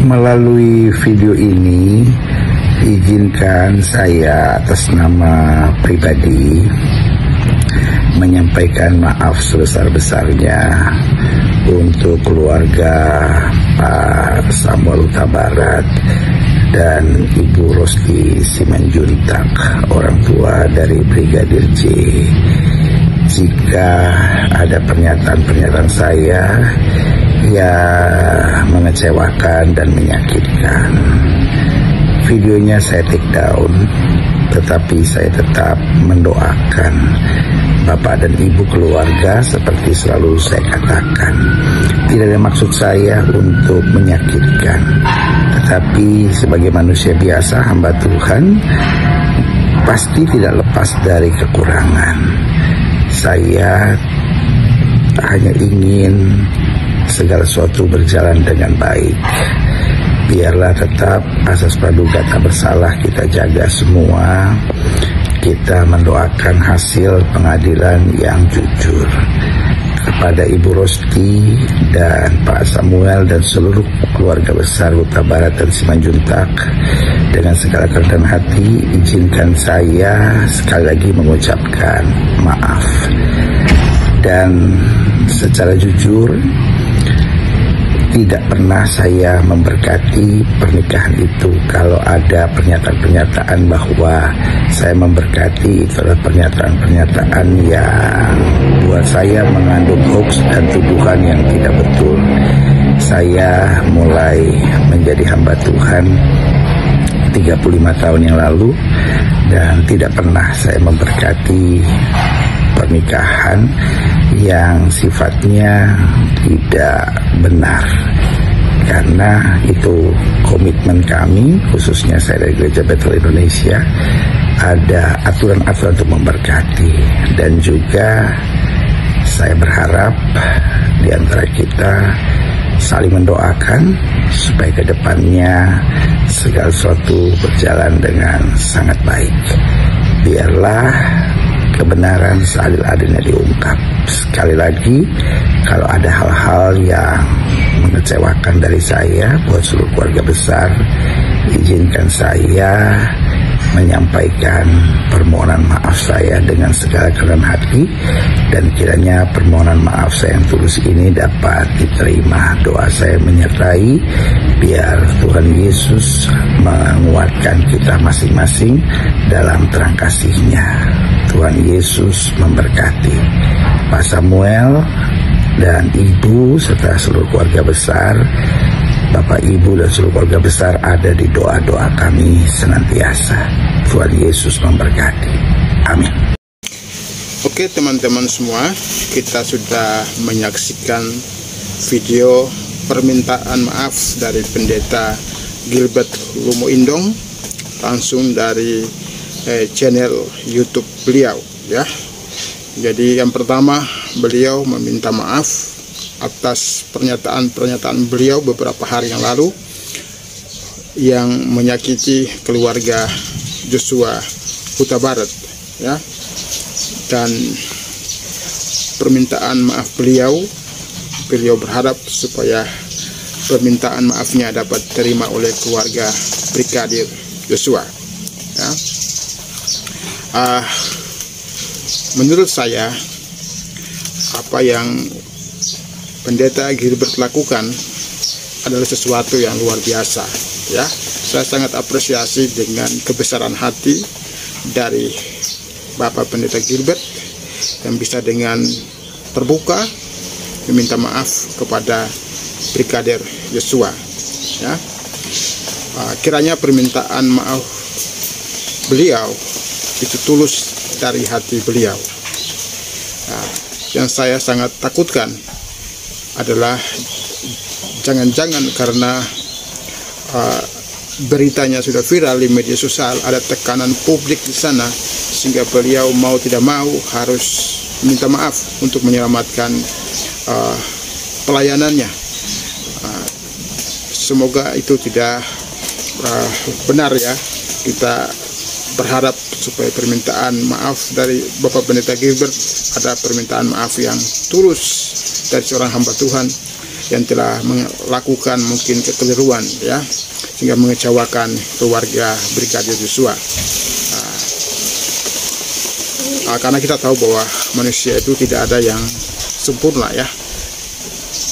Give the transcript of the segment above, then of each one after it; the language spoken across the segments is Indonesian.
Melalui video ini, izinkan saya atas nama pribadi menyampaikan maaf sebesar-besarnya untuk keluarga Pak Samuel Huta Barat dan Ibu Rosti Simanjuntak, orang tua dari Brigadir J. Jika ada pernyataan-pernyataan saya yang mengecewakan dan menyakitkan, videonya saya take down, tetapi saya tetap mendoakan Bapak dan Ibu keluarga seperti selalu saya katakan. Tidak ada maksud saya untuk menyakitkan, tetapi sebagai manusia biasa, hamba Tuhan pasti tidak lepas dari kekurangan. Saya hanya ingin segala sesuatu berjalan dengan baik. Biarlah tetap asas praduga tak bersalah kita jaga semua. Kita mendoakan hasil pengadilan yang jujur. Kepada Ibu Rosti dan Pak Samuel dan seluruh keluarga besar Huta Barat dan Simanjuntak, dengan segala kerendahan hati, izinkan saya sekali lagi mengucapkan maaf. Dan secara jujur, tidak pernah saya memberkati pernikahan itu. Kalau ada pernyataan-pernyataan bahwa saya memberkati, itu adalah pernyataan-pernyataan yang buat saya mengandung hoax dan tuduhan yang tidak betul. Saya mulai menjadi hamba Tuhan 35 tahun yang lalu, dan tidak pernah saya memberkati pernikahan yang sifatnya tidak benar, karena itu komitmen kami, khususnya saya dari Gereja Betel Indonesia. Ada aturan-aturan untuk memberkati, dan juga saya berharap di antara kita saling mendoakan supaya ke depannya segala sesuatu berjalan dengan sangat baik. Biarlah kebenaran seadil-adilnya diungkap. Sekali lagi, kalau ada hal-hal yang mengecewakan dari saya buat seluruh keluarga besar, izinkan saya menyampaikan permohonan maaf saya dengan segala kerendahan hati, dan kiranya permohonan maaf saya yang tulus ini dapat diterima. Doa saya menyertai biar Tuhan Yesus menguatkan kita masing-masing dalam terang kasih-Nya. Tuhan Yesus memberkati Pak Samuel dan Ibu serta seluruh keluarga besar. Bapak, Ibu, dan seluruh keluarga besar ada di doa-doa kami senantiasa. Tuhan Yesus memberkati. Amin. Oke teman-teman semua, kita sudah menyaksikan video permintaan maaf dari Pendeta Gilbert Lumo Indong langsung dari channel YouTube beliau, ya. Jadi yang pertama, beliau meminta maaf atas pernyataan-pernyataan beliau beberapa hari yang lalu yang menyakiti keluarga Joshua Huta Barat, ya. Dan permintaan maaf beliau berharap supaya permintaan maafnya dapat diterima oleh keluarga Brigadir Joshua, ya. Menurut saya, apa yang Pendeta Gilbert lakukan adalah sesuatu yang luar biasa, ya. Saya sangat apresiasi dengan kebesaran hati dari Bapak Pendeta Gilbert yang bisa dengan terbuka meminta maaf kepada Brigadir Joshua, ya. Kiranya permintaan maaf beliau itu tulus dari hati beliau. Yang saya sangat takutkan adalah jangan-jangan karena beritanya sudah viral di media sosial, ada tekanan publik di sana sehingga beliau mau tidak mau harus minta maaf untuk menyelamatkan pelayanannya. Semoga itu tidak benar ya. Kita berharap supaya permintaan maaf dari Bapak Pendeta Gilbert ada permintaan maaf yang tulus dari seorang hamba Tuhan yang telah melakukan mungkin kekeliruan ya, sehingga mengecewakan keluarga Brigadir Yosua. Karena kita tahu bahwa manusia itu tidak ada yang sempurna ya.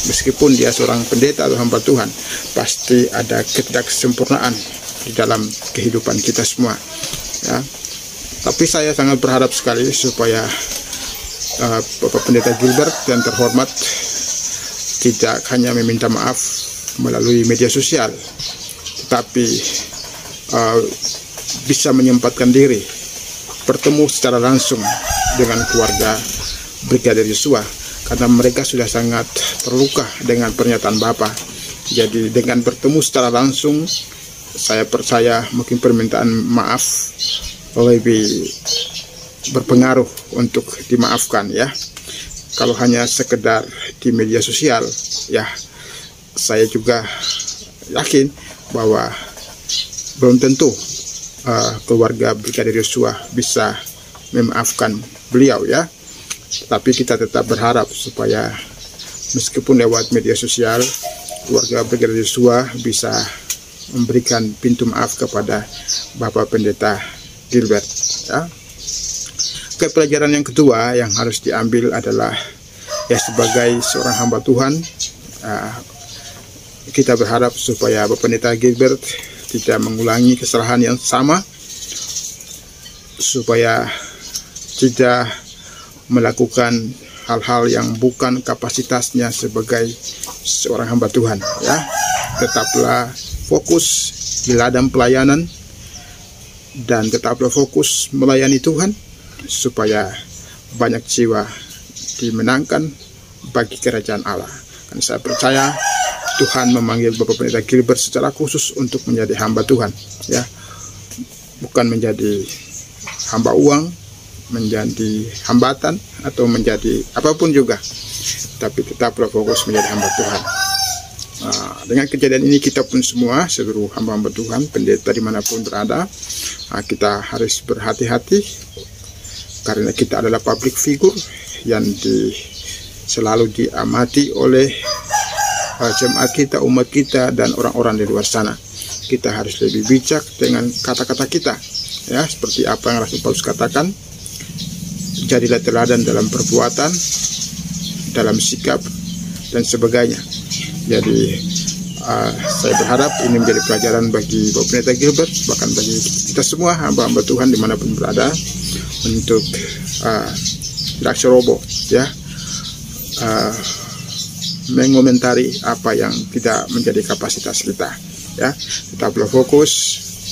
Meskipun dia seorang pendeta atau hamba Tuhan, pasti ada ketidaksempurnaan di dalam kehidupan kita semua ya. Tapi saya sangat berharap sekali supaya Bapak Pendeta Gilbert yang terhormat tidak hanya meminta maaf melalui media sosial, tetapi bisa menyempatkan diri bertemu secara langsung dengan keluarga Brigadir Yosua, karena mereka sudah sangat terluka dengan pernyataan Bapak. Jadi dengan bertemu secara langsung, saya percaya mungkin permintaan maaf lebih berpengaruh untuk dimaafkan ya. Kalau hanya sekedar di media sosial ya, saya juga yakin bahwa belum tentu keluarga Brigadir Yosua bisa memaafkan beliau ya. Tapi kita tetap berharap supaya meskipun lewat media sosial, keluarga Brigadir Yosua bisa memberikan pintu maaf kepada Bapak Pendeta Gilbert ya. Oke, pelajaran yang kedua yang harus diambil adalah ya, sebagai seorang hamba Tuhan, kita berharap supaya Bapak Pendeta Gilbert tidak mengulangi kesalahan yang sama, supaya tidak melakukan hal-hal yang bukan kapasitasnya sebagai seorang hamba Tuhan ya. Tetaplah fokus di ladang pelayanan dan tetaplah fokus melayani Tuhan supaya banyak jiwa dimenangkan bagi kerajaan Allah. Dan saya percaya Tuhan memanggil Bapak Pendeta Gilbert secara khusus untuk menjadi hamba Tuhan ya, bukan menjadi hamba uang, menjadi hambatan atau menjadi apapun juga, tapi tetaplah fokus menjadi hamba Tuhan. Dengan kejadian ini kita pun semua seluruh hamba-hamba Tuhan, pendeta dimanapun berada, kita harus berhati-hati karena kita adalah public figure yang selalu diamati oleh jemaat kita, umat kita, dan orang-orang di luar sana. Kita harus lebih bijak dengan kata-kata kita ya, seperti apa yang Rasul Paulus katakan, jadilah teladan dalam perbuatan, dalam sikap, dan sebagainya. Jadi saya berharap ini menjadi pelajaran bagi Bapak Pendeta Gilbert, bahkan bagi kita semua hamba-hamba Tuhan dimanapun berada, untuk tidak ceroboh ya, mengomentari apa yang tidak menjadi kapasitas kita ya. Tetaplah fokus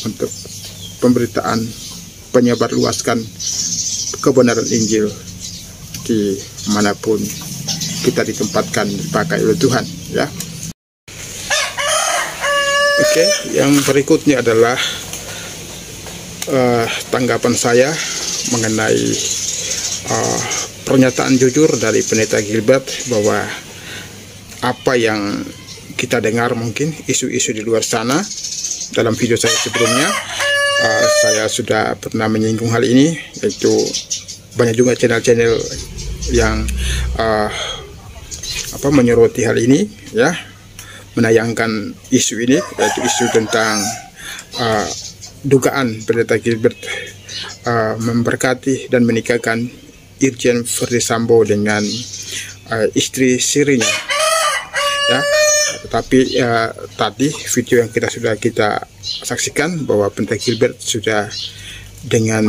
untuk pemberitaan, penyebarluaskan kebenaran Injil dimanapun kita ditempatkan, dipakai oleh Tuhan ya. Oke, yang berikutnya adalah tanggapan saya mengenai pernyataan jujur dari Pendeta Gilbert, bahwa apa yang kita dengar mungkin isu-isu di luar sana. Dalam video saya sebelumnya saya sudah pernah menyinggung hal ini, yaitu banyak juga channel-channel yang menyoroti hal ini ya, menayangkan isu ini, yaitu isu tentang dugaan Pendeta Gilbert memberkati dan menikahkan Irjen Verdi Sambo dengan istri sirinya ya. Tetapi tadi video yang sudah kita saksikan bahwa Pendeta Gilbert sudah dengan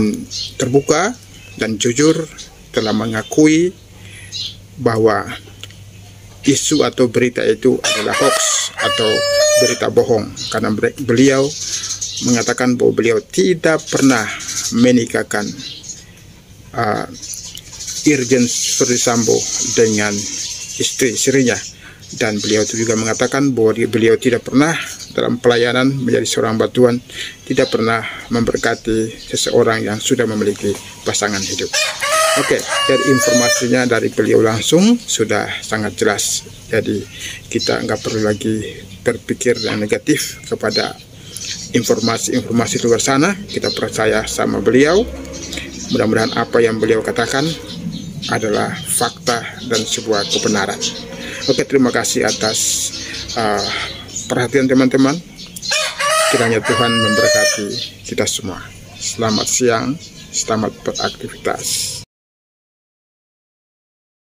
terbuka dan jujur telah mengakui bahwa isu atau berita itu adalah hoax atau berita bohong, karena beliau mengatakan bahwa beliau tidak pernah menikahkan Irjen Verdi Sambo dengan istri sirinya, dan beliau itu juga mengatakan bahwa beliau tidak pernah dalam pelayanan menjadi seorang hamba Tuhan, tidak pernah memberkati seseorang yang sudah memiliki pasangan hidup. Oke, dari informasinya dari beliau langsung sudah sangat jelas. Jadi kita nggak perlu lagi berpikir yang negatif kepada informasi-informasi luar sana. Kita percaya sama beliau. Mudah-mudahan apa yang beliau katakan adalah fakta dan sebuah kebenaran. Oke, terima kasih atas perhatian teman-teman. Kiranya Tuhan memberkati kita semua. Selamat siang, selamat beraktivitas.